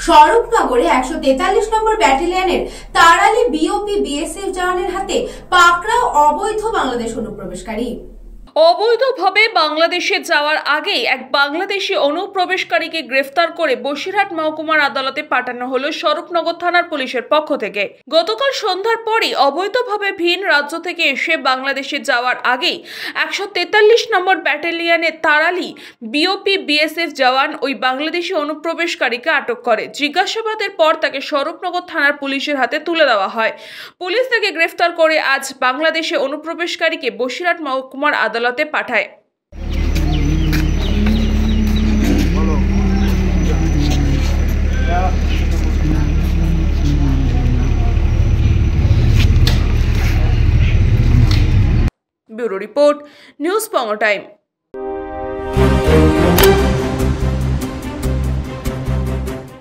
স্বরূপনগরে 143 নম্বর ব্যাটালিয়নের তারালি BOP BSF জওয়ানের হাতে পাকড়াও অবৈধ বাংলাদেশ অনুপ্রবেশকারী। অবৈধভাবে বাংলাদেশে যাওয়ার আগেই এক বাংলাদেশি অনুপ্রবেশকারীকে গ্রেফতার করে বসিরহাট মহকুমার আদালতে পাঠানো হলো স্বরূপনগর থানার পুলিশের পক্ষ থেকে। গতকাল সন্ধ্যার পরই অবৈধভাবে ভিন রাজ্য থেকে এসে বাংলাদেশে যাওয়ার আগেই 143 নম্বর ব্যাটালিয়নের তারালি বিওপি বিএসএফ জওয়ান ওই বাংলাদেশি অনুপ্রবেশকারীকে আটক করে। জিজ্ঞাসাবাদের পর তাকে স্বরূপনগর থানার পুলিশের হাতে তুলে দেওয়া হয়। পুলিশ তাকে গ্রেফতার করে আজ বাংলাদেশে অনুপ্রবেশকারীকে বসিরহাট মহকুমার আদালতে পাঠায়। ব্যুরো রিপোর্ট, নিউজ পঙ্গ টাইম।